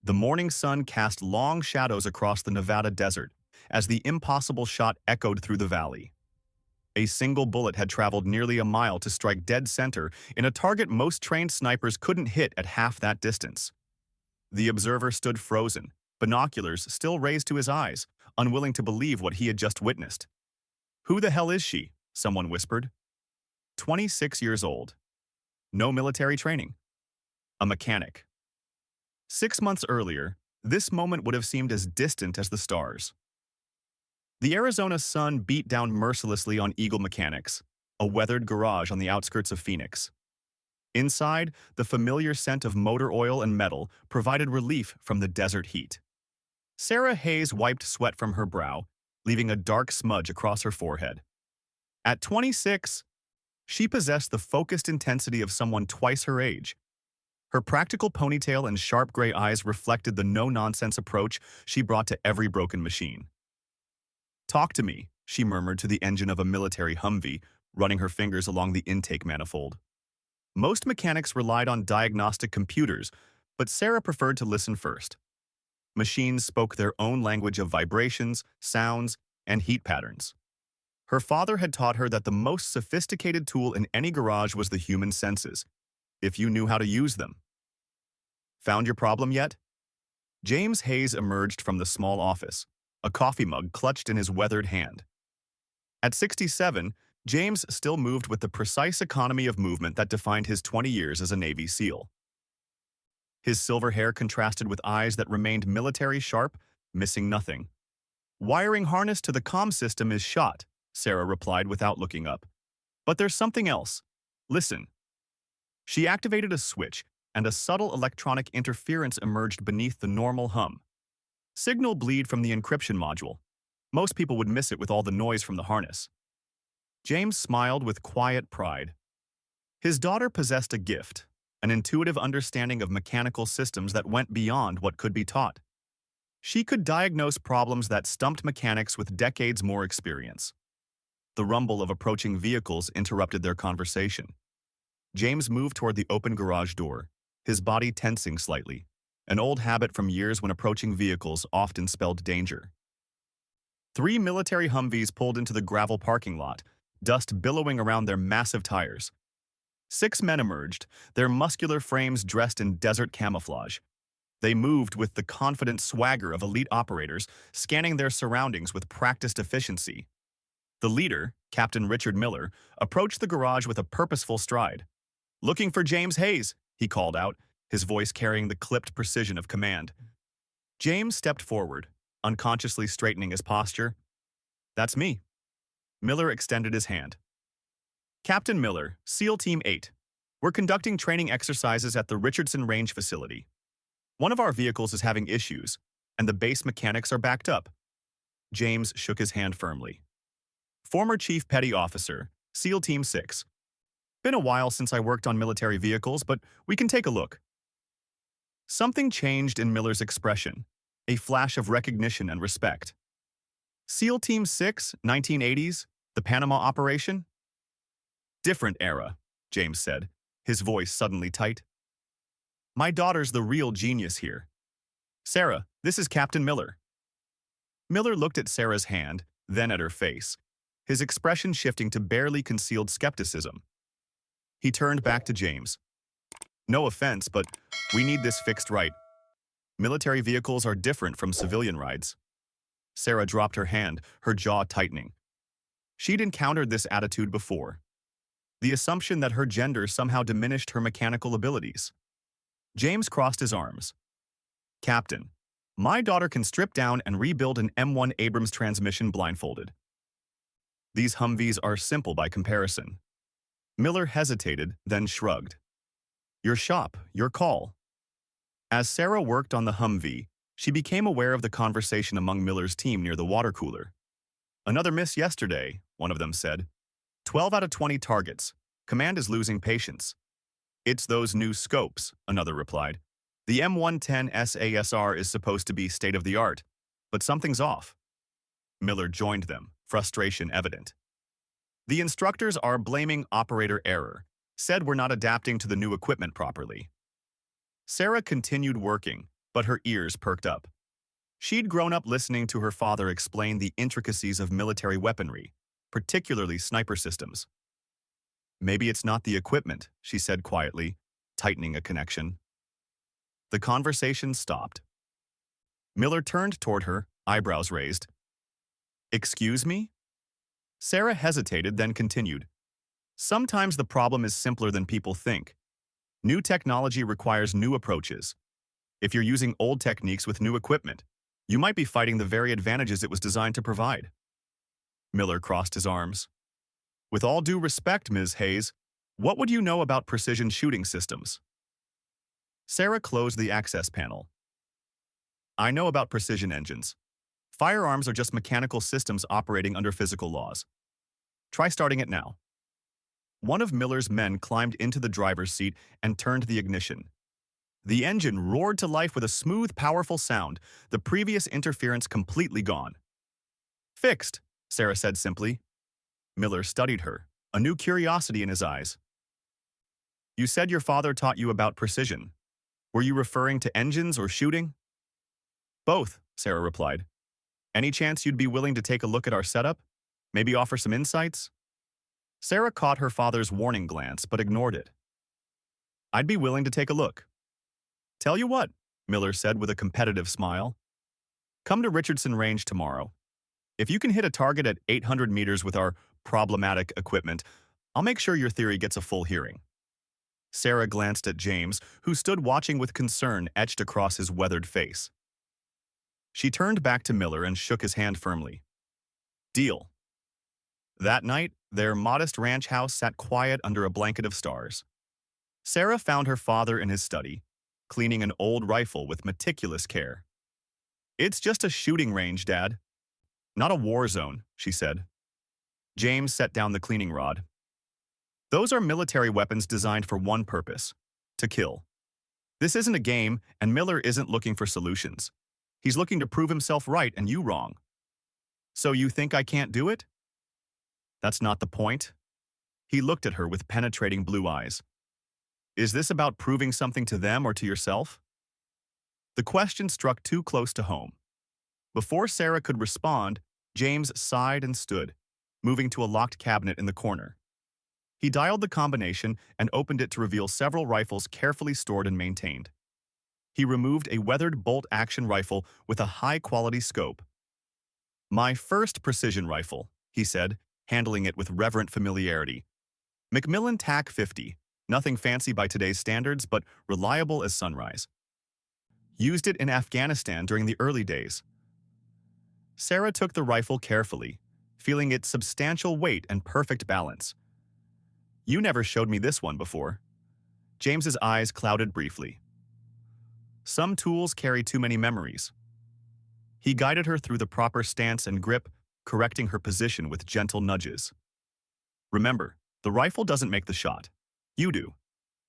The morning sun cast long shadows across the Nevada desert as the impossible shot echoed through the valley. A single bullet had traveled nearly a mile to strike dead center in a target most trained snipers couldn't hit at half that distance. The observer stood frozen, binoculars still raised to his eyes, unwilling to believe what he had just witnessed. "Who the hell is she?" someone whispered. 26 years old. No military training. A mechanic. 6 months earlier, this moment would have seemed as distant as the stars. The Arizona sun beat down mercilessly on Eagle Mechanics, a weathered garage on the outskirts of Phoenix. Inside, the familiar scent of motor oil and metal provided relief from the desert heat. Sarah Hayes wiped sweat from her brow, leaving a dark smudge across her forehead. At 26, she possessed the focused intensity of someone twice her age. Her practical ponytail and sharp gray eyes reflected the no-nonsense approach she brought to every broken machine. "Talk to me," she murmured to the engine of a military Humvee, running her fingers along the intake manifold. Most mechanics relied on diagnostic computers, but Sarah preferred to listen first. Machines spoke their own language of vibrations, sounds, and heat patterns. Her father had taught her that the most sophisticated tool in any garage was the human senses, if you knew how to use them. "Found your problem yet?" James Hayes emerged from the small office, a coffee mug clutched in his weathered hand. At 67, James still moved with the precise economy of movement that defined his 20 years as a Navy SEAL. His silver hair contrasted with eyes that remained military sharp, missing nothing. "Wiring harness to the comm system is shot," Sarah replied without looking up. "But there's something else. Listen." She activated a switch, and a subtle electronic interference emerged beneath the normal hum. Signal bleed from the encryption module. Most people would miss it with all the noise from the harness. James smiled with quiet pride. His daughter possessed a gift, an intuitive understanding of mechanical systems that went beyond what could be taught. She could diagnose problems that stumped mechanics with decades more experience. The rumble of approaching vehicles interrupted their conversation. James moved toward the open garage door, his body tensing slightly, an old habit from years when approaching vehicles often spelled danger. 3 military Humvees pulled into the gravel parking lot, dust billowing around their massive tires. 6 men emerged, their muscular frames dressed in desert camouflage. They moved with the confident swagger of elite operators, scanning their surroundings with practiced efficiency. The leader, Captain Richard Miller, approached the garage with a purposeful stride. "Looking for James Hayes," he called out, his voice carrying the clipped precision of command. James stepped forward, unconsciously straightening his posture. "That's me." Miller extended his hand. "Captain Miller, SEAL Team 8. We're conducting training exercises at the Richardson Range facility. One of our vehicles is having issues, and the base mechanics are backed up." James shook his hand firmly. "Former Chief Petty Officer, SEAL Team 6. Been a while since I worked on military vehicles, but we can take a look." Something changed in Miller's expression, a flash of recognition and respect. "SEAL Team 6, 1980s, the Panama operation?" "Different era," James said, his voice suddenly tight. "My daughter's the real genius here. Sarah, this is Captain Miller." Miller looked at Sarah's hand, then at her face, his expression shifting to barely concealed skepticism. He turned back to James. "No offense, but we need this fixed right. Military vehicles are different from civilian rides." Sarah dropped her hand, her jaw tightening. She'd encountered this attitude before. The assumption that her gender somehow diminished her mechanical abilities. James crossed his arms. "Captain, my daughter can strip down and rebuild an M1 Abrams transmission blindfolded. These Humvees are simple by comparison." Miller hesitated, then shrugged. "Your shop, your call." As Sarah worked on the Humvee, she became aware of the conversation among Miller's team near the water cooler. "Another miss yesterday," one of them said. 12 out of 20 targets. Command is losing patience." "It's those new scopes," another replied. "The M110 SASR is supposed to be state-of-the-art, but something's off." Miller joined them, frustration evident. "The instructors are blaming operator error, said we're not adapting to the new equipment properly." Sarah continued working, but her ears perked up. She'd grown up listening to her father explain the intricacies of military weaponry, particularly sniper systems. Maybe it's not the equipment, she said quietly, tightening a connection. The conversation stopped. Miller turned toward her, eyebrows raised. Excuse me? Sarah hesitated, then continued. Sometimes the problem is simpler than people think. New technology requires new approaches. If you're using old techniques with new equipment, you might be fighting the very advantages it was designed to provide. Miller crossed his arms. With all due respect, Ms. Hayes, what would you know about precision shooting systems? Sarah closed the access panel. I know about precision engines. Firearms are just mechanical systems operating under physical laws. Try starting it now. One of Miller's men climbed into the driver's seat and turned the ignition. The engine roared to life with a smooth, powerful sound, the previous interference completely gone. Fixed, Sarah said simply. Miller studied her, a new curiosity in his eyes. You said your father taught you about precision. Were you referring to engines or shooting? Both, Sarah replied. Any chance you'd be willing to take a look at our setup? Maybe offer some insights? Sarah caught her father's warning glance but ignored it. I'd be willing to take a look. Tell you what, Miller said with a competitive smile. Come to Richardson Range tomorrow. If you can hit a target at 800 meters with our problematic equipment, I'll make sure your theory gets a full hearing. Sarah glanced at James, who stood watching with concern etched across his weathered face. She turned back to Miller and shook his hand firmly. Deal. That night, their modest ranch house sat quiet under a blanket of stars. Sarah found her father in his study, cleaning an old rifle with meticulous care. It's just a shooting range, Dad. Not a war zone, she said. James set down the cleaning rod. Those are military weapons designed for one purpose, to kill. This isn't a game, and Miller isn't looking for solutions. He's looking to prove himself right and you wrong. So you think I can't do it? That's not the point. He looked at her with penetrating blue eyes. Is this about proving something to them or to yourself? The question struck too close to home. Before Sarah could respond, James sighed and stood, moving to a locked cabinet in the corner. He dialed the combination and opened it to reveal several rifles carefully stored and maintained. He removed a weathered bolt-action rifle with a high-quality scope. My first precision rifle, he said, handling it with reverent familiarity. Macmillan TAC 50, nothing fancy by today's standards, but reliable as sunrise. Used it in Afghanistan during the early days. Sarah took the rifle carefully, feeling its substantial weight and perfect balance. You never showed me this one before. James's eyes clouded briefly. Some tools carry too many memories. He guided her through the proper stance and grip, correcting her position with gentle nudges. Remember, the rifle doesn't make the shot. You do.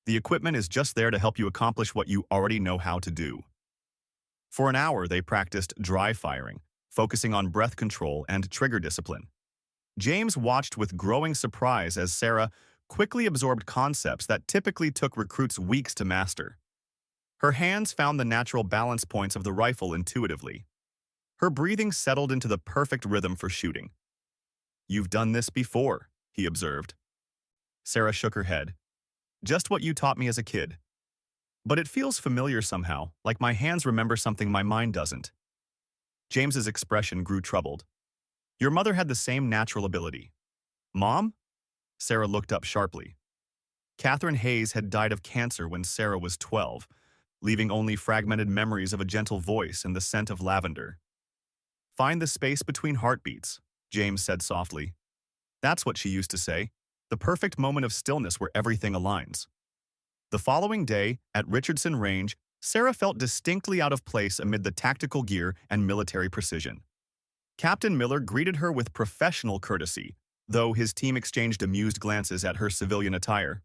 The equipment is just there to help you accomplish what you already know how to do. For an hour, they practiced dry firing, focusing on breath control and trigger discipline. James watched with growing surprise as Sarah quickly absorbed concepts that typically took recruits weeks to master. Her hands found the natural balance points of the rifle intuitively. Her breathing settled into the perfect rhythm for shooting. You've done this before, he observed. Sarah shook her head. Just what you taught me as a kid. But it feels familiar somehow, like my hands remember something my mind doesn't. James's expression grew troubled. Your mother had the same natural ability. Mom? Sarah looked up sharply. Catherine Hayes had died of cancer when Sarah was 12, leaving only fragmented memories of a gentle voice and the scent of lavender. Find the space between heartbeats, James said softly. That's what she used to say, the perfect moment of stillness where everything aligns. The following day, at Richardson Range, Sarah felt distinctly out of place amid the tactical gear and military precision. Captain Miller greeted her with professional courtesy, though his team exchanged amused glances at her civilian attire.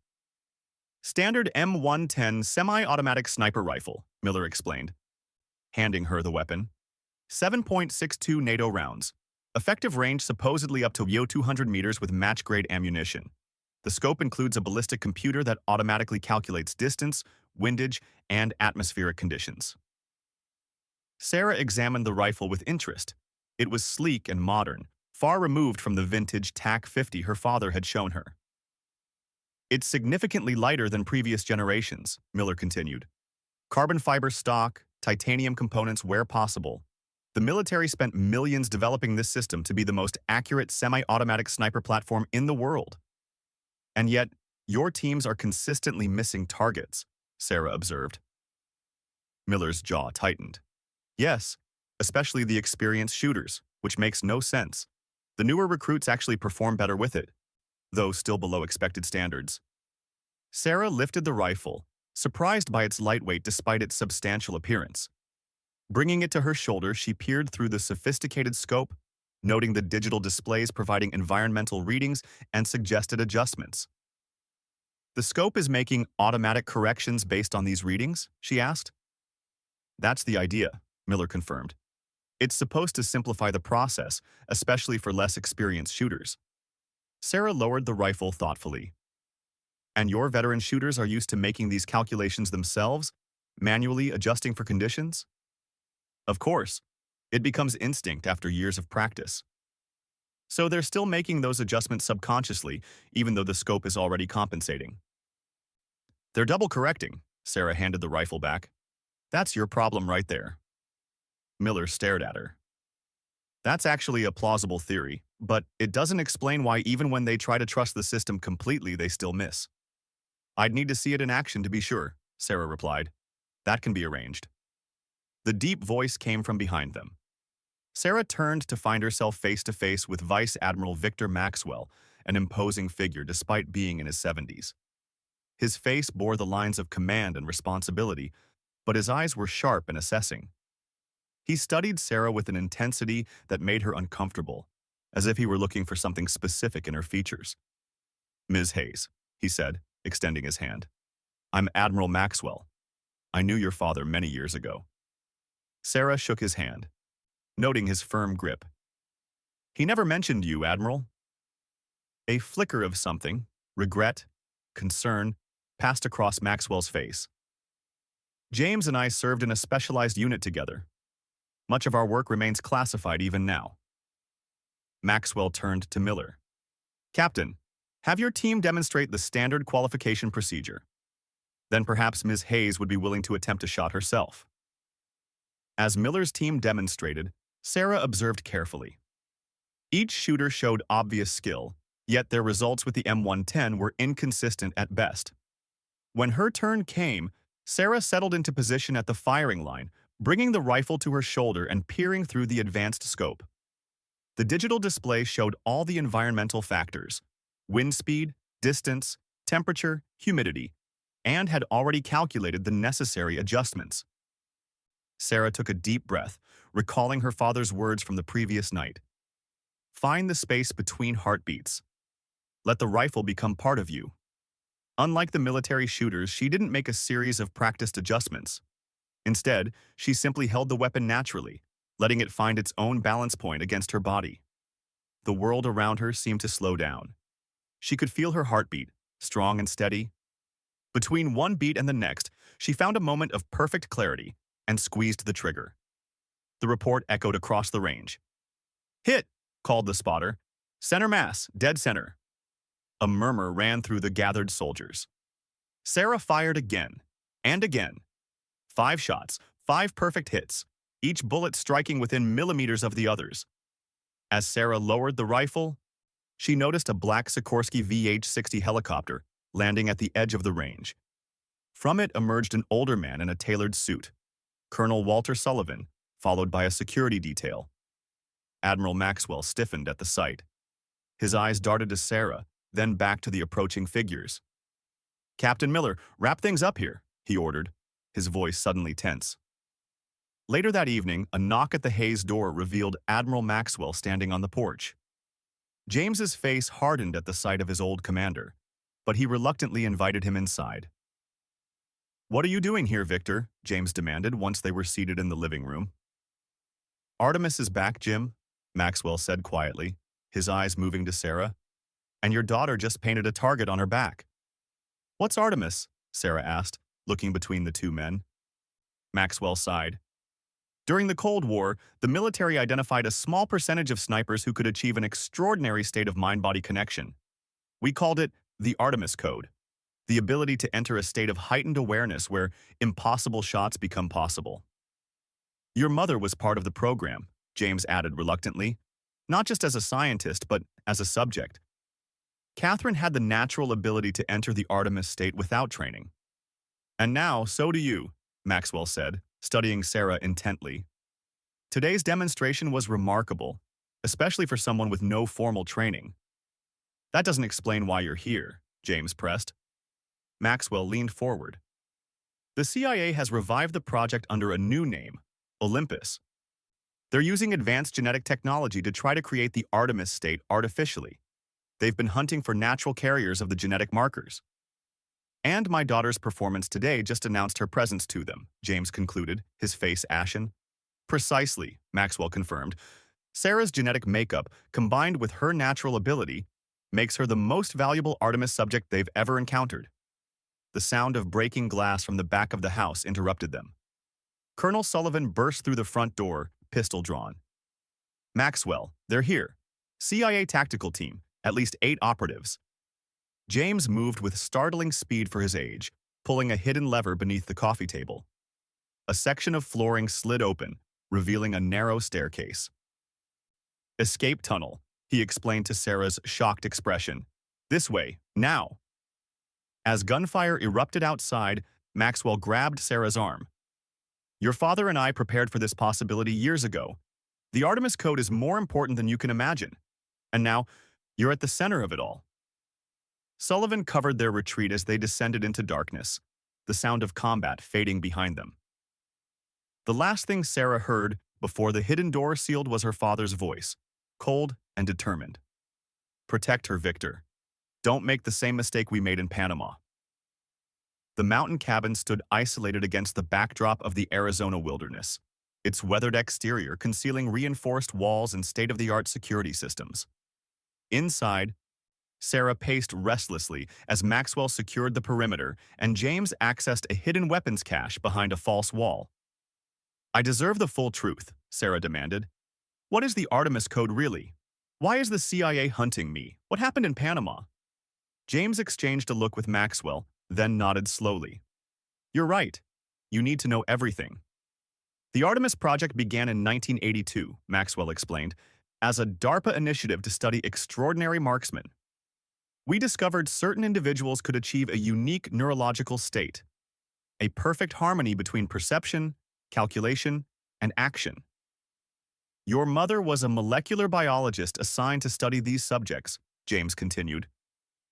Standard M110 semi-automatic sniper rifle, Miller explained, handing her the weapon. 7.62 NATO rounds. Effective range supposedly up to 200 meters with match-grade ammunition. The scope includes a ballistic computer that automatically calculates distance, windage, and atmospheric conditions. Sarah examined the rifle with interest. It was sleek and modern, far removed from the vintage TAC-50 her father had shown her. It's significantly lighter than previous generations, Miller continued. Carbon fiber stock, titanium components where possible. The military spent millions developing this system to be the most accurate semi-automatic sniper platform in the world. And yet, your teams are consistently missing targets, Sarah observed. Miller's jaw tightened. Yes, especially the experienced shooters, which makes no sense. The newer recruits actually perform better with it, though still below expected standards. Sarah lifted the rifle, surprised by its lightweight despite its substantial appearance. Bringing it to her shoulder, she peered through the sophisticated scope, noting the digital displays providing environmental readings and suggested adjustments. The scope is making automatic corrections based on these readings? She asked. That's the idea, Miller confirmed. It's supposed to simplify the process, especially for less experienced shooters. Sarah lowered the rifle thoughtfully. And your veteran shooters are used to making these calculations themselves, manually adjusting for conditions? Of course, it becomes instinct after years of practice. So they're still making those adjustments subconsciously, even though the scope is already compensating. They're double correcting, Sarah handed the rifle back. That's your problem right there. Miller stared at her. That's actually a plausible theory, but it doesn't explain why even when they try to trust the system completely, they still miss. I'd need to see it in action to be sure, Sarah replied. That can be arranged. The deep voice came from behind them. Sarah turned to find herself face to face with Vice Admiral Victor Maxwell, an imposing figure despite being in his 70s. His face bore the lines of command and responsibility, but his eyes were sharp and assessing. He studied Sarah with an intensity that made her uncomfortable, as if he were looking for something specific in her features. Ms. Hayes, he said, extending his hand. I'm Admiral Maxwell. I knew your father many years ago. Sarah shook his hand, noting his firm grip. He never mentioned you, Admiral. A flicker of something, regret, concern, passed across Maxwell's face. James and I served in a specialized unit together. Much of our work remains classified even now. Maxwell turned to Miller. Captain, have your team demonstrate the standard qualification procedure. Then perhaps Ms. Hayes would be willing to attempt a shot herself. As Miller's team demonstrated, Sarah observed carefully. Each shooter showed obvious skill, yet their results with the M110 were inconsistent at best. When her turn came, Sarah settled into position at the firing line, bringing the rifle to her shoulder and peering through the advanced scope. The digital display showed all the environmental factors, wind speed, distance, temperature, humidity, and had already calculated the necessary adjustments. Sarah took a deep breath, recalling her father's words from the previous night. Find the space between heartbeats. Let the rifle become part of you. Unlike the military shooters, she didn't make a series of practiced adjustments. Instead, she simply held the weapon naturally, letting it find its own balance point against her body. The world around her seemed to slow down. She could feel her heartbeat, strong and steady. Between one beat and the next, she found a moment of perfect clarity and squeezed the trigger. The report echoed across the range. Hit, called the spotter. Center mass, dead center. A murmur ran through the gathered soldiers. Sarah fired again, and again. 5 shots, 5 perfect hits, each bullet striking within millimeters of the others. As Sarah lowered the rifle, she noticed a black Sikorsky VH-60 helicopter landing at the edge of the range. From it emerged an older man in a tailored suit, Colonel Walter Sullivan, followed by a security detail. Admiral Maxwell stiffened at the sight. His eyes darted to Sarah, then back to the approaching figures. Captain Miller, wrap things up here, he ordered, his voice suddenly tense. Later that evening, a knock at the Hayes door revealed Admiral Maxwell standing on the porch. James's face hardened at the sight of his old commander, but he reluctantly invited him inside. What are you doing here, Victor? James demanded once they were seated in the living room. Artemis is back, Jim, Maxwell said quietly, his eyes moving to Sarah. And your daughter just painted a target on her back. What's Artemis? Sarah asked, looking between the two men. Maxwell sighed. During the Cold War, the military identified a small percentage of snipers who could achieve an extraordinary state of mind-body connection. We called it the Artemis Code, the ability to enter a state of heightened awareness where impossible shots become possible. Your mother was part of the program, James added reluctantly, not just as a scientist, but as a subject. Catherine had the natural ability to enter the Artemis state without training. And now, so do you, Maxwell said, studying Sarah intently. Today's demonstration was remarkable, especially for someone with no formal training. That doesn't explain why you're here, James pressed. Maxwell leaned forward. The CIA has revived the project under a new name, Olympus. They're using advanced genetic technology to try to create the Artemis state artificially. They've been hunting for natural carriers of the genetic markers. And my daughter's performance today just announced her presence to them, James concluded, his face ashen. Precisely, Maxwell confirmed. Sarah's genetic makeup, combined with her natural ability, makes her the most valuable Artemis subject they've ever encountered. The sound of breaking glass from the back of the house interrupted them. Colonel Sullivan burst through the front door, pistol drawn. Maxwell, they're here. CIA tactical team, at least 8 operatives. James moved with startling speed for his age, pulling a hidden lever beneath the coffee table. A section of flooring slid open, revealing a narrow staircase. Escape tunnel, he explained to Sarah's shocked expression. This way, now. As gunfire erupted outside, Maxwell grabbed Sarah's arm. Your father and I prepared for this possibility years ago. The Artemis Code is more important than you can imagine. And now, you're at the center of it all. Sullivan covered their retreat as they descended into darkness, the sound of combat fading behind them. The last thing Sarah heard before the hidden door sealed was her father's voice, cold and determined. Protect her, Victor. Don't make the same mistake we made in Panama. The mountain cabin stood isolated against the backdrop of the Arizona wilderness, its weathered exterior concealing reinforced walls and state-of-the-art security systems. Inside, Sarah paced restlessly as Maxwell secured the perimeter and James accessed a hidden weapons cache behind a false wall. I deserve the full truth, Sarah demanded. What is the Artemis Code really? Why is the CIA hunting me? What happened in Panama? James exchanged a look with Maxwell, then nodded slowly. You're right. You need to know everything. The Artemis project began in 1982, Maxwell explained, as a DARPA initiative to study extraordinary marksmen. We discovered certain individuals could achieve a unique neurological state, a perfect harmony between perception, calculation, and action. Your mother was a molecular biologist assigned to study these subjects, James continued.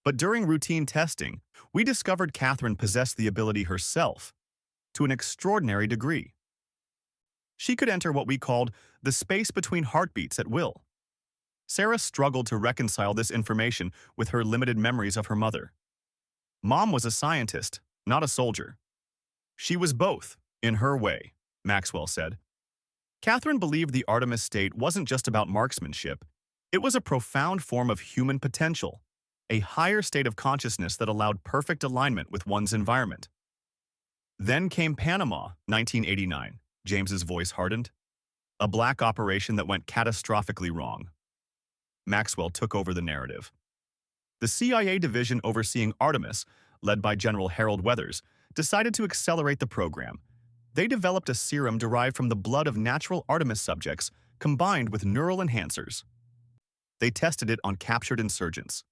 But during routine testing, we discovered Catherine possessed the ability herself, to an extraordinary degree. She could enter what we called the space between heartbeats at will. Sarah struggled to reconcile this information with her limited memories of her mother. Mom was a scientist, not a soldier. She was both, in her way, Maxwell said. Catherine believed the Artemis state wasn't just about marksmanship. It was a profound form of human potential, a higher state of consciousness that allowed perfect alignment with one's environment. Then came Panama, 1989. James's voice hardened. A black operation that went catastrophically wrong. Maxwell took over the narrative. The CIA division overseeing Artemis, led by General Harold Weathers, decided to accelerate the program. They developed a serum derived from the blood of natural Artemis subjects, combined with neural enhancers. They tested it on captured insurgents.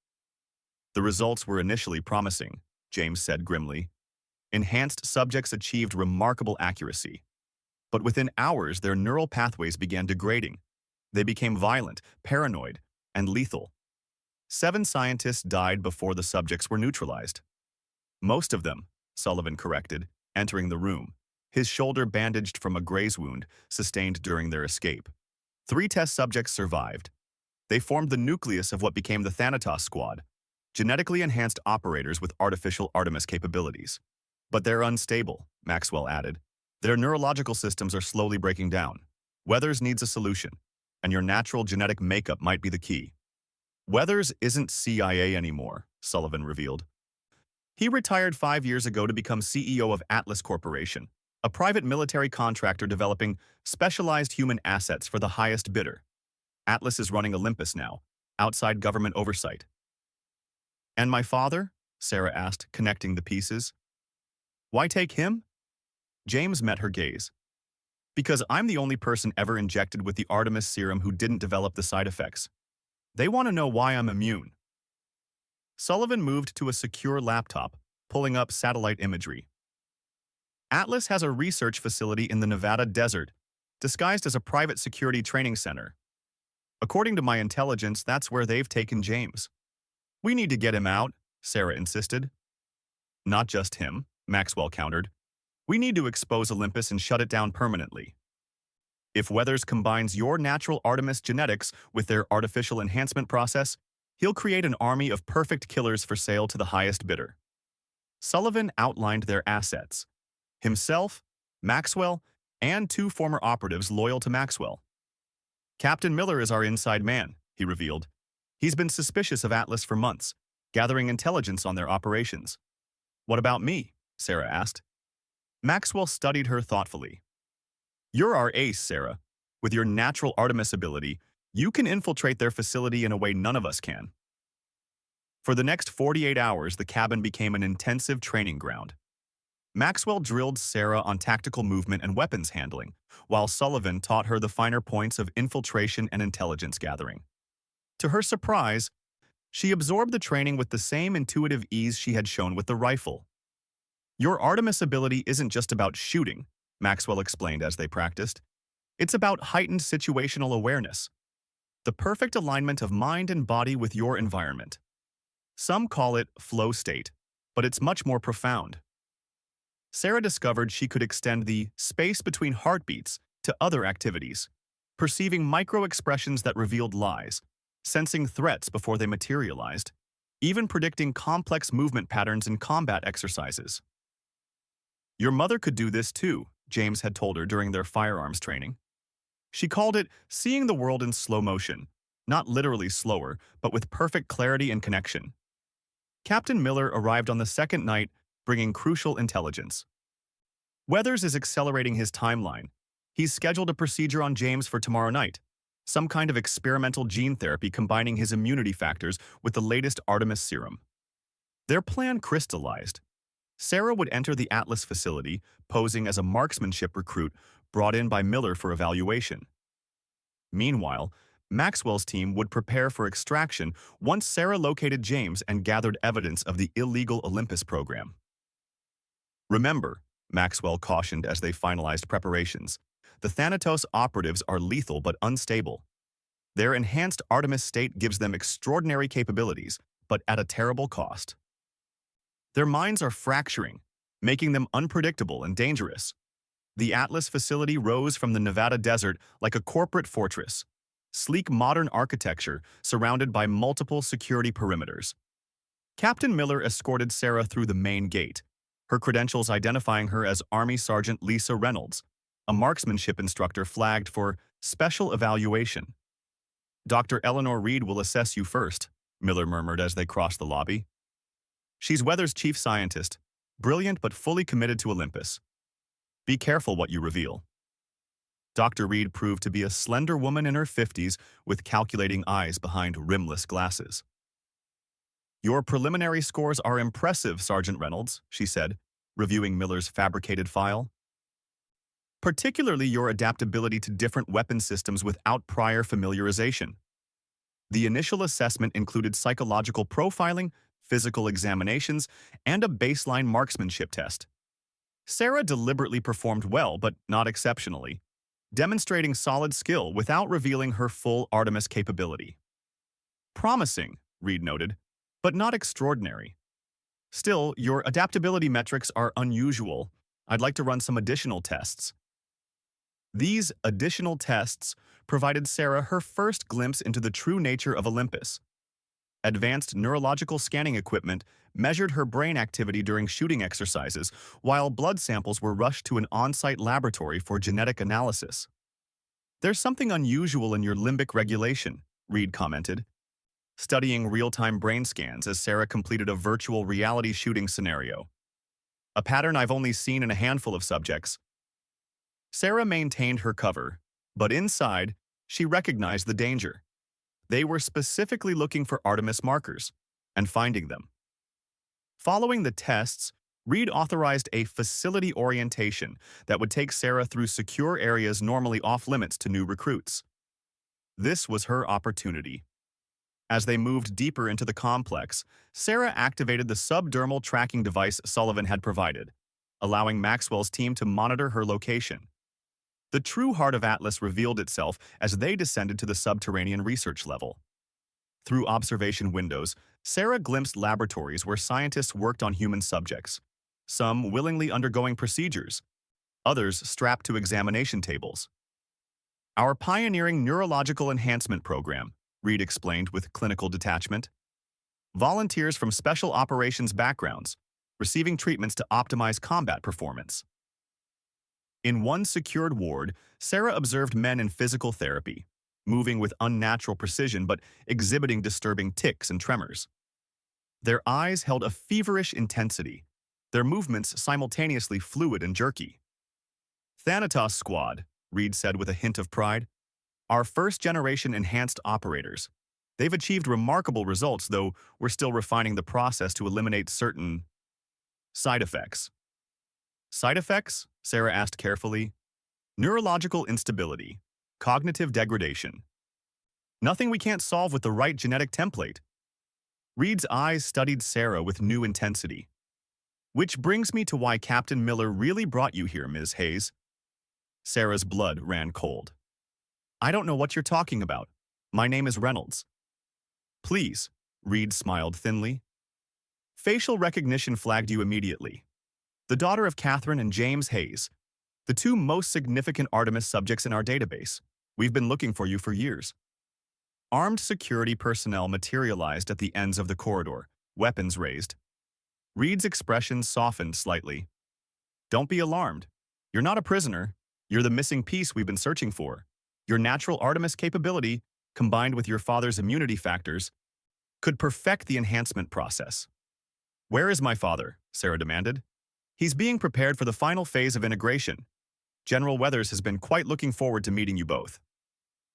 The results were initially promising, James said grimly. Enhanced subjects achieved remarkable accuracy. But within hours, their neural pathways began degrading. They became violent, paranoid, and lethal. 7 scientists died before the subjects were neutralized. Most of them, Sullivan corrected, entering the room, his shoulder bandaged from a graze wound sustained during their escape. 3 test subjects survived. They formed the nucleus of what became the Thanatos Squad, genetically enhanced operators with artificial Artemis capabilities. But they're unstable, Maxwell added. Their neurological systems are slowly breaking down. Weathers needs a solution, and your natural genetic makeup might be the key. Weathers isn't CIA anymore, Sullivan revealed. He retired 5 years ago to become CEO of Atlas Corporation, a private military contractor developing specialized human assets for the highest bidder. Atlas is running Olympus now, outside government oversight. And my father? Sarah asked, connecting the pieces. Why take him? James met her gaze. Because I'm the only person ever injected with the Artemis serum who didn't develop the side effects. They want to know why I'm immune. Sullivan moved to a secure laptop, pulling up satellite imagery. Atlas has a research facility in the Nevada desert, disguised as a private security training center. According to my intelligence, that's where they've taken James. We need to get him out, Sarah insisted. Not just him, Maxwell countered. We need to expose Olympus and shut it down permanently. If Weathers combines your natural Artemis genetics with their artificial enhancement process, he'll create an army of perfect killers for sale to the highest bidder. Sullivan outlined their assets. Himself, Maxwell, and 2 former operatives loyal to Maxwell. Captain Miller is our inside man, he revealed. He's been suspicious of Atlas for months, gathering intelligence on their operations. What about me? Sarah asked. Maxwell studied her thoughtfully. You're our ace, Sarah. With your natural Artemis ability, you can infiltrate their facility in a way none of us can. For the next 48 hours, the cabin became an intensive training ground. Maxwell drilled Sarah on tactical movement and weapons handling, while Sullivan taught her the finer points of infiltration and intelligence gathering. To her surprise, she absorbed the training with the same intuitive ease she had shown with the rifle. Your Artemis ability isn't just about shooting, Maxwell explained as they practiced. It's about heightened situational awareness, the perfect alignment of mind and body with your environment. Some call it flow state, but it's much more profound. Sarah discovered she could extend the space between heartbeats to other activities, perceiving micro-expressions that revealed lies, sensing threats before they materialized, even predicting complex movement patterns in combat exercises. Your mother could do this too, James had told her during their firearms training. She called it seeing the world in slow motion, not literally slower, but with perfect clarity and connection. Captain Miller arrived on the second night, bringing crucial intelligence. Weathers is accelerating his timeline. He's scheduled a procedure on James for tomorrow night, some kind of experimental gene therapy combining his immunity factors with the latest Artemis serum. Their plan crystallized. Sarah would enter the Atlas facility, posing as a marksmanship recruit brought in by Miller for evaluation. Meanwhile, Maxwell's team would prepare for extraction once Sarah located James and gathered evidence of the illegal Olympus program. Remember, Maxwell cautioned as they finalized preparations, the Thanatos operatives are lethal but unstable. Their enhanced Artemis state gives them extraordinary capabilities, but at a terrible cost. Their minds are fracturing, making them unpredictable and dangerous. The Atlas facility rose from the Nevada desert like a corporate fortress, sleek modern architecture surrounded by multiple security perimeters. Captain Miller escorted Sarah through the main gate, her credentials identifying her as Army Sergeant Lisa Reynolds, a marksmanship instructor flagged for special evaluation. Dr. Eleanor Reed will assess you first, Miller murmured as they crossed the lobby. She's Weathers' chief scientist, brilliant but fully committed to Olympus. Be careful what you reveal. Dr. Reed proved to be a slender woman in her 50s with calculating eyes behind rimless glasses. Your preliminary scores are impressive, Sergeant Reynolds, she said, reviewing Miller's fabricated file. Particularly your adaptability to different weapon systems without prior familiarization. The initial assessment included psychological profiling, physical examinations, and a baseline marksmanship test. Sarah deliberately performed well, but not exceptionally, demonstrating solid skill without revealing her full Artemis capability. Promising, Reed noted, but not extraordinary. Still, your adaptability metrics are unusual. I'd like to run some additional tests. These additional tests provided Sarah her first glimpse into the true nature of Olympus. Advanced neurological scanning equipment measured her brain activity during shooting exercises, while blood samples were rushed to an on-site laboratory for genetic analysis. There's something unusual in your limbic regulation, Reed commented, studying real-time brain scans as Sarah completed a virtual reality shooting scenario. A pattern I've only seen in a handful of subjects, Sarah maintained her cover, but inside, she recognized the danger. They were specifically looking for Artemis markers and finding them. Following the tests, Reed authorized a facility orientation that would take Sarah through secure areas normally off-limits to new recruits. This was her opportunity. As they moved deeper into the complex, Sarah activated the subdermal tracking device Sullivan had provided, allowing Maxwell's team to monitor her location. The true heart of Atlas revealed itself as they descended to the subterranean research level. Through observation windows, Sarah glimpsed laboratories where scientists worked on human subjects, some willingly undergoing procedures, others strapped to examination tables. Our pioneering neurological enhancement program, Reed explained with clinical detachment. Volunteers from special operations backgrounds, receiving treatments to optimize combat performance. In one secured ward, Sarah observed men in physical therapy, moving with unnatural precision but exhibiting disturbing tics and tremors. Their eyes held a feverish intensity, their movements simultaneously fluid and jerky. Thanatos Squad, Reed said with a hint of pride. Our first-generation enhanced operators. They've achieved remarkable results, though we're still refining the process to eliminate certain side effects. Side effects? Sarah asked carefully. Neurological instability, cognitive degradation. Nothing we can't solve with the right genetic template. Reed's eyes studied Sarah with new intensity. Which brings me to why Captain Miller really brought you here, Ms. Hayes. Sarah's blood ran cold. I don't know what you're talking about. My name is Reynolds. Please, Reed smiled thinly. Facial recognition flagged you immediately. The daughter of Catherine and James Hayes, the two most significant Artemis subjects in our database. We've been looking for you for years. Armed security personnel materialized at the ends of the corridor, weapons raised. Reed's expression softened slightly. Don't be alarmed. You're not a prisoner. You're the missing piece we've been searching for. Your natural Artemis capability, combined with your father's immunity factors, could perfect the enhancement process. Where is my father? Sarah demanded. He's being prepared for the final phase of integration. General Weathers has been quite looking forward to meeting you both.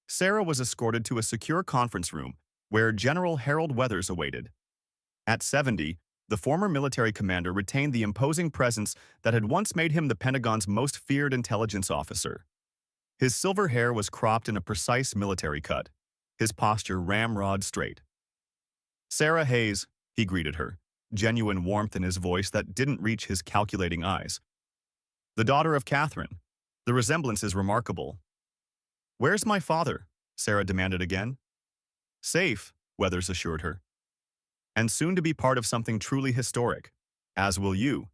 Sarah was escorted to a secure conference room where General Harold Weathers awaited. At 70, the former military commander retained the imposing presence that had once made him the Pentagon's most feared intelligence officer. His silver hair was cropped in a precise military cut, his posture ramrod straight. Sarah Hayes, he greeted her, genuine warmth in his voice that didn't reach his calculating eyes. The daughter of Catherine. The resemblance is remarkable. Where's my father? Sarah demanded again. Safe, Weathers assured her. And soon to be part of something truly historic, as will you,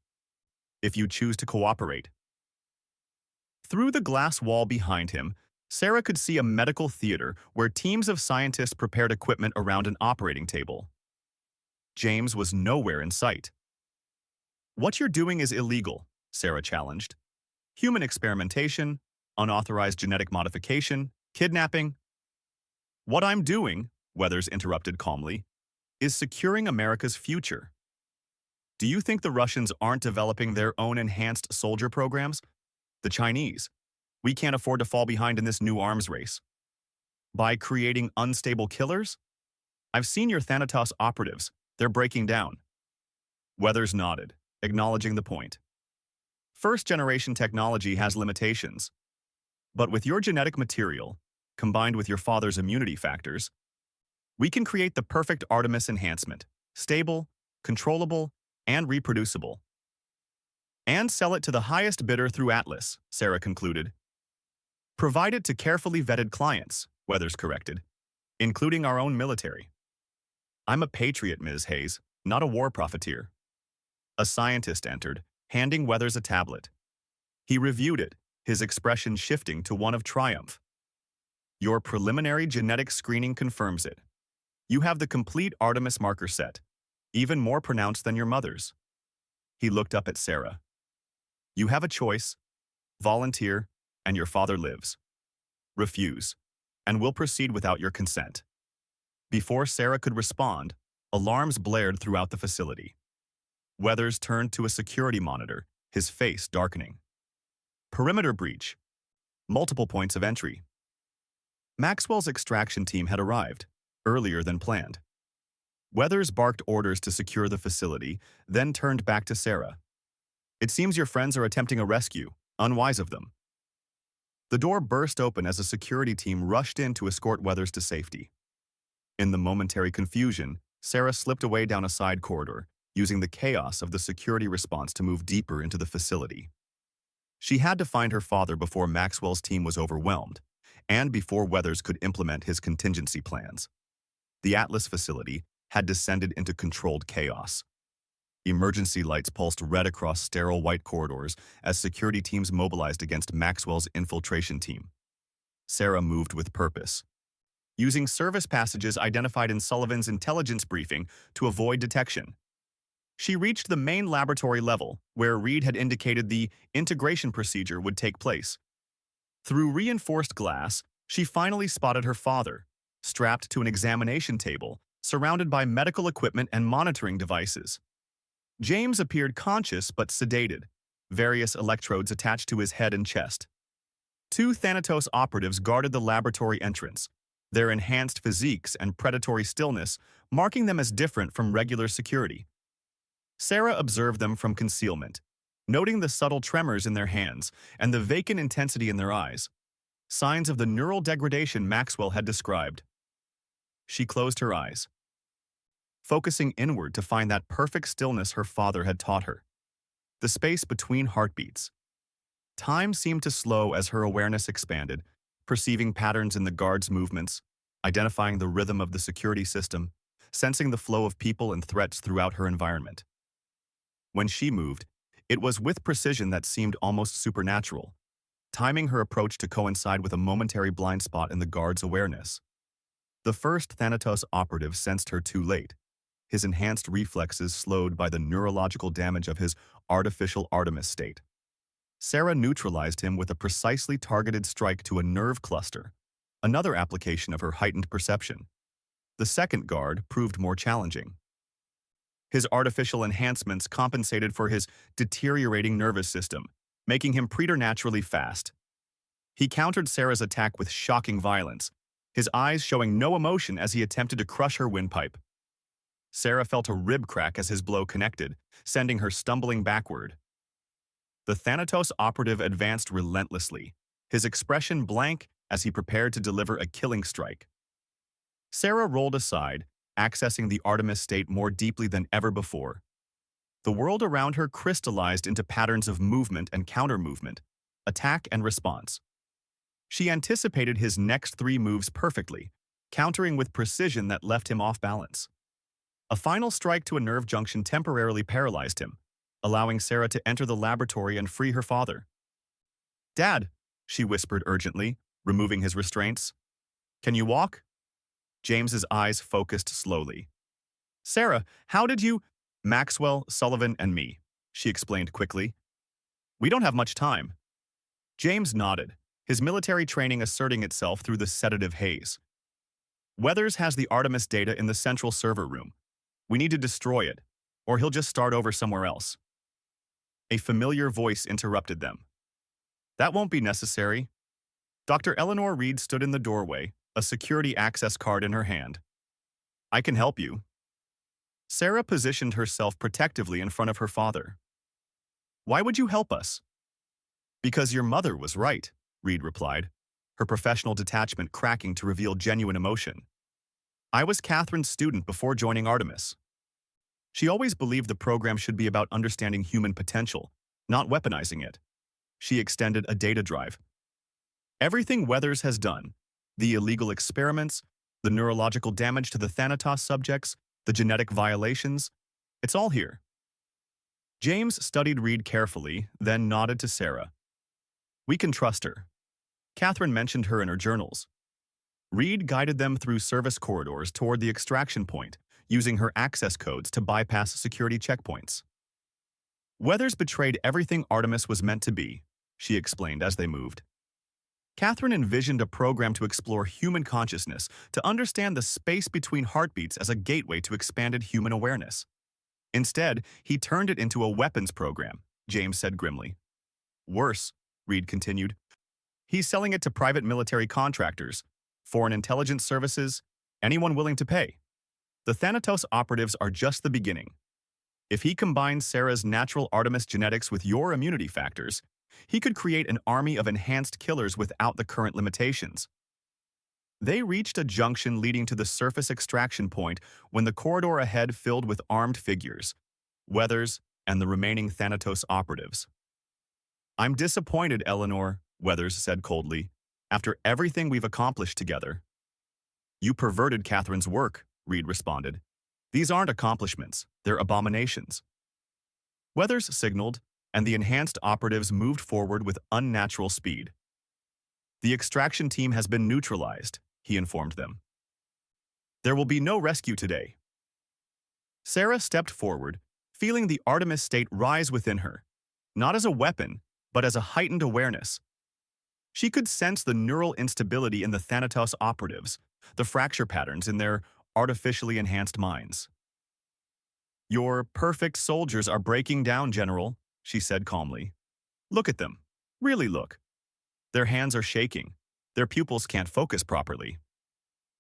if you choose to cooperate. Through the glass wall behind him, Sarah could see a medical theater where teams of scientists prepared equipment around an operating table. James was nowhere in sight. What you're doing is illegal, Sarah challenged. Human experimentation, unauthorized genetic modification, kidnapping. What I'm doing, Weathers interrupted calmly, is securing America's future. Do you think the Russians aren't developing their own enhanced soldier programs? The Chinese. We can't afford to fall behind in this new arms race. By creating unstable killers? I've seen your Thanatos operatives. They're breaking down. Weathers nodded, acknowledging the point. First-generation technology has limitations. But with your genetic material, combined with your father's immunity factors, we can create the perfect Artemis enhancement, stable, controllable, and reproducible. And sell it to the highest bidder through Atlas, Sarah concluded. Provide it to carefully vetted clients, Weathers corrected, including our own military. I'm a patriot, Ms. Hayes, not a war profiteer. A scientist entered, handing Weathers a tablet. He reviewed it, his expression shifting to one of triumph. Your preliminary genetic screening confirms it. You have the complete Artemis marker set, even more pronounced than your mother's. He looked up at Sarah. You have a choice. Volunteer, and your father lives. Refuse, and we'll proceed without your consent. Before Sarah could respond, alarms blared throughout the facility. Weathers turned to a security monitor, his face darkening. Perimeter breach, multiple points of entry. Maxwell's extraction team had arrived, earlier than planned. Weathers barked orders to secure the facility, then turned back to Sarah. "It seems your friends are attempting a rescue. Unwise of them." The door burst open as a security team rushed in to escort Weathers to safety. In the momentary confusion, Sarah slipped away down a side corridor, using the chaos of the security response to move deeper into the facility. She had to find her father before Maxwell's team was overwhelmed, and before Weathers could implement his contingency plans. The Atlas facility had descended into controlled chaos. Emergency lights pulsed red across sterile white corridors as security teams mobilized against Maxwell's infiltration team. Sarah moved with purpose, using service passages identified in Sullivan's intelligence briefing to avoid detection. She reached the main laboratory level, where Reed had indicated the integration procedure would take place. Through reinforced glass, she finally spotted her father, strapped to an examination table, surrounded by medical equipment and monitoring devices. James appeared conscious but sedated, various electrodes attached to his head and chest. Two Thanatos operatives guarded the laboratory entrance, their enhanced physiques and predatory stillness marking them as different from regular security. Sarah observed them from concealment, noting the subtle tremors in their hands and the vacant intensity in their eyes, signs of the neural degradation Maxwell had described. She closed her eyes, focusing inward to find that perfect stillness her father had taught her. The space between heartbeats. Time seemed to slow as her awareness expanded, perceiving patterns in the guards' movements, identifying the rhythm of the security system, sensing the flow of people and threats throughout her environment. When she moved, it was with precision that seemed almost supernatural, timing her approach to coincide with a momentary blind spot in the guard's awareness. The first Thanatos operative sensed her too late, his enhanced reflexes slowed by the neurological damage of his artificial Artemis state. Sarah neutralized him with a precisely targeted strike to a nerve cluster, another application of her heightened perception. The second guard proved more challenging. His artificial enhancements compensated for his deteriorating nervous system, making him preternaturally fast. He countered Sarah's attack with shocking violence, his eyes showing no emotion as he attempted to crush her windpipe. Sarah felt a rib crack as his blow connected, sending her stumbling backward. The Thanatos operative advanced relentlessly, his expression blank as he prepared to deliver a killing strike. Sarah rolled aside, accessing the Artemis state more deeply than ever before. The world around her crystallized into patterns of movement and counter-movement, attack and response. She anticipated his next three moves perfectly, countering with precision that left him off balance. A final strike to a nerve junction temporarily paralyzed him, allowing Sarah to enter the laboratory and free her father. "Dad," she whispered urgently, removing his restraints. "Can you walk?" James's eyes focused slowly. "Sarah, how did you—" "Maxwell, Sullivan, and me," she explained quickly. "We don't have much time." James nodded, his military training asserting itself through the sedative haze. "Weathers has the Artemis data in the central server room. We need to destroy it, or he'll just start over somewhere else." A familiar voice interrupted them. "That won't be necessary." Dr. Eleanor Reed stood in the doorway, a security access card in her hand. "I can help you." Sarah positioned herself protectively in front of her father. "Why would you help us?" "Because your mother was right," Reed replied, her professional detachment cracking to reveal genuine emotion. "I was Catherine's student before joining Artemis. She always believed the program should be about understanding human potential, not weaponizing it." She extended a data drive. "Everything Weathers has done, the illegal experiments, the neurological damage to the Thanatos subjects, the genetic violations, it's all here." James studied Reed carefully, then nodded to Sarah. "We can trust her. Catherine mentioned her in her journals." Reed guided them through service corridors toward the extraction point, using her access codes to bypass security checkpoints. "Weathers betrayed everything Artemis was meant to be," she explained as they moved. Catherine envisioned a program to explore human consciousness, to understand the space between heartbeats as a gateway to expanded human awareness. Instead, he turned it into a weapons program, James said grimly. "Worse," Reed continued. He's selling it to private military contractors, foreign intelligence services, anyone willing to pay. The Thanatos operatives are just the beginning. If he combines Sarah's natural Artemis genetics with your immunity factors, he could create an army of enhanced killers without the current limitations. They reached a junction leading to the surface extraction point when the corridor ahead filled with armed figures, Weathers, and the remaining Thanatos operatives. "I'm disappointed, Eleanor," Weathers said coldly, "after everything we've accomplished together." "You perverted Catherine's work," Reed responded. "These aren't accomplishments, they're abominations." Weathers signaled, and the enhanced operatives moved forward with unnatural speed. "The extraction team has been neutralized," he informed them. "There will be no rescue today." Sarah stepped forward, feeling the Artemis state rise within her, not as a weapon, but as a heightened awareness. She could sense the neural instability in the Thanatos operatives, the fracture patterns in their artificially enhanced minds. "Your perfect soldiers are breaking down, General," she said calmly. "Look at them. Really look. Their hands are shaking. Their pupils can't focus properly.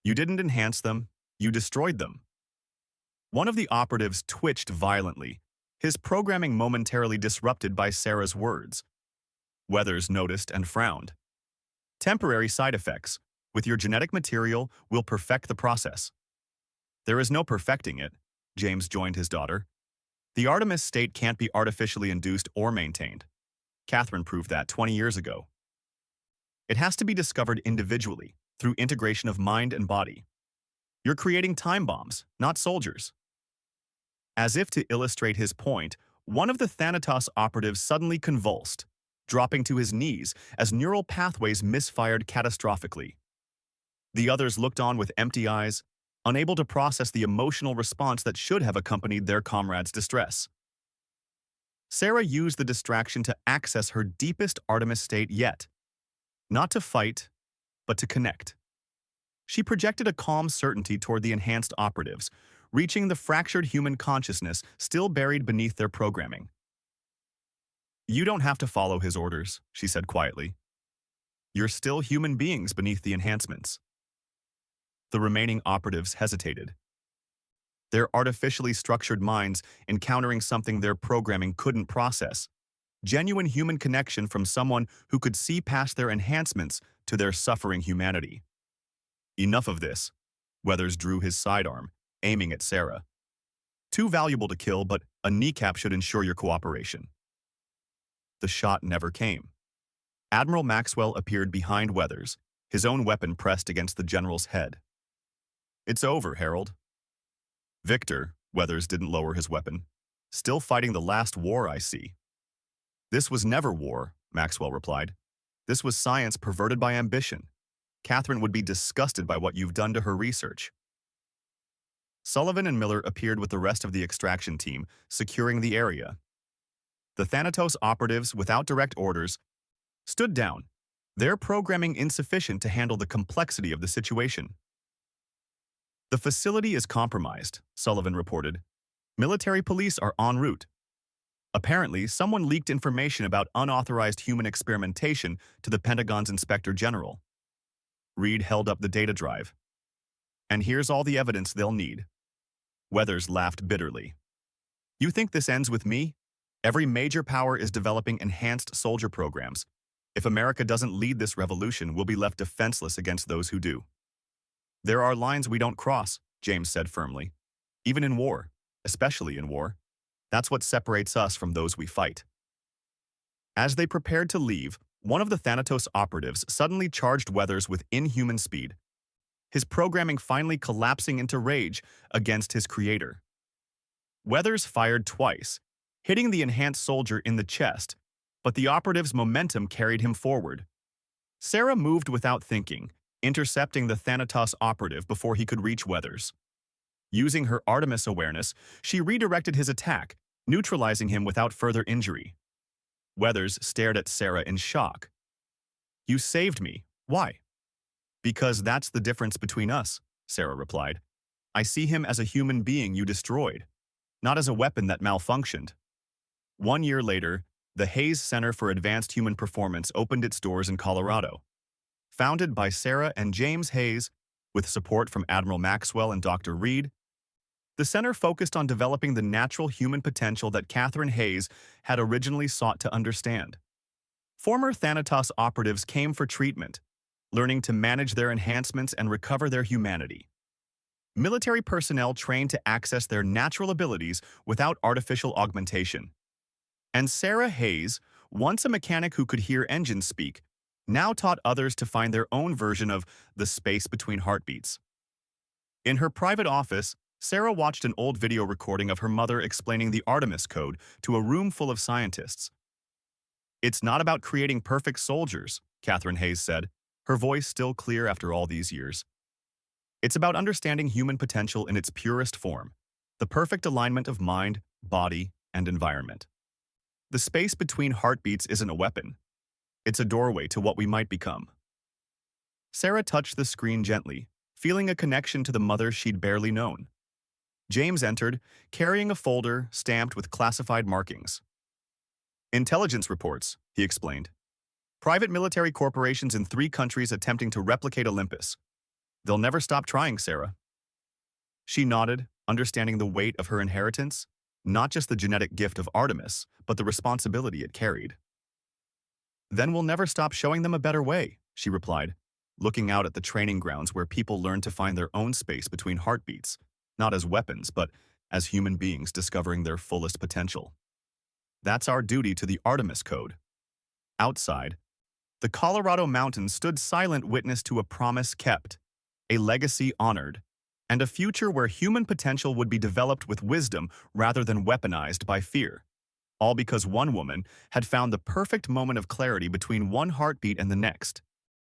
You didn't enhance them, you destroyed them." One of the operatives twitched violently, his programming momentarily disrupted by Sarah's words. Weathers noticed and frowned. "Temporary side effects. With your genetic material, we'll perfect the process." "There is no perfecting it," James joined his daughter. "The Artemis state can't be artificially induced or maintained. Catherine proved that 20 years ago. It has to be discovered individually, through integration of mind and body. You're creating time bombs, not soldiers." As if to illustrate his point, one of the Thanatos operatives suddenly convulsed, dropping to his knees as neural pathways misfired catastrophically. The others looked on with empty eyes, unable to process the emotional response that should have accompanied their comrade's distress. Sarah used the distraction to access her deepest Artemis state yet. Not to fight, but to connect. She projected a calm certainty toward the enhanced operatives, reaching the fractured human consciousness still buried beneath their programming. "You don't have to follow his orders," she said quietly. "You're still human beings beneath the enhancements." The remaining operatives hesitated. Their artificially structured minds encountering something their programming couldn't process. Genuine human connection from someone who could see past their enhancements to their suffering humanity. "Enough of this." Weathers drew his sidearm, aiming at Sarah. "Too valuable to kill, but a kneecap should ensure your cooperation." The shot never came. Admiral Maxwell appeared behind Weathers, his own weapon pressed against the general's head. "It's over, Harold." "Victor," Weathers didn't lower his weapon. "Still fighting the last war, I see." "This was never war," Maxwell replied. "This was science perverted by ambition. Catherine would be disgusted by what you've done to her research." Sullivan and Miller appeared with the rest of the extraction team, securing the area. The Thanatos operatives, without direct orders, stood down, their programming insufficient to handle the complexity of the situation. "The facility is compromised," Sullivan reported. "Military police are en route. Apparently, someone leaked information about unauthorized human experimentation to the Pentagon's Inspector General." Reed held up the data drive. "And here's all the evidence they'll need." Weathers laughed bitterly. "You think this ends with me? Every major power is developing enhanced soldier programs. If America doesn't lead this revolution, we'll be left defenseless against those who do." "There are lines we don't cross," James said firmly. "Even in war, especially in war. That's what separates us from those we fight." As they prepared to leave, one of the Thanatos operatives suddenly charged Weathers with inhuman speed, his programming finally collapsing into rage against his creator. Weathers fired twice, hitting the enhanced soldier in the chest, but the operative's momentum carried him forward. Sarah moved without thinking, intercepting the Thanatos operative before he could reach Weathers. Using her Artemis awareness, she redirected his attack, neutralizing him without further injury. Weathers stared at Sarah in shock. "You saved me. Why?" "Because that's the difference between us," Sarah replied. "I see him as a human being you destroyed, not as a weapon that malfunctioned." 1 year later, the Hayes Center for Advanced Human Performance opened its doors in Colorado. Founded by Sarah and James Hayes, with support from Admiral Maxwell and Dr. Reed, the center focused on developing the natural human potential that Catherine Hayes had originally sought to understand. Former Thanatos operatives came for treatment, learning to manage their enhancements and recover their humanity. Military personnel trained to access their natural abilities without artificial augmentation. And Sarah Hayes, once a mechanic who could hear engines speak, now taught others to find their own version of the space between heartbeats. In her private office, Sarah watched an old video recording of her mother explaining the Artemis Code to a room full of scientists. "It's not about creating perfect soldiers," Catherine Hayes said, her voice still clear after all these years. "It's about understanding human potential in its purest form, the perfect alignment of mind, body, and environment. The space between heartbeats isn't a weapon. It's a doorway to what we might become." Sarah touched the screen gently, feeling a connection to the mother she'd barely known. James entered, carrying a folder stamped with classified markings. "Intelligence reports," he explained. "Private military corporations in 3 countries attempting to replicate Olympus. They'll never stop trying, Sarah." She nodded, understanding the weight of her inheritance, not just the genetic gift of Artemis, but the responsibility it carried. "Then we'll never stop showing them a better way," she replied, looking out at the training grounds where people learn to find their own space between heartbeats, not as weapons, but as human beings discovering their fullest potential. That's our duty to the Artemis Code. Outside, the Colorado mountains stood silent witness to a promise kept, a legacy honored, and a future where human potential would be developed with wisdom rather than weaponized by fear. All because one woman had found the perfect moment of clarity between one heartbeat and the next.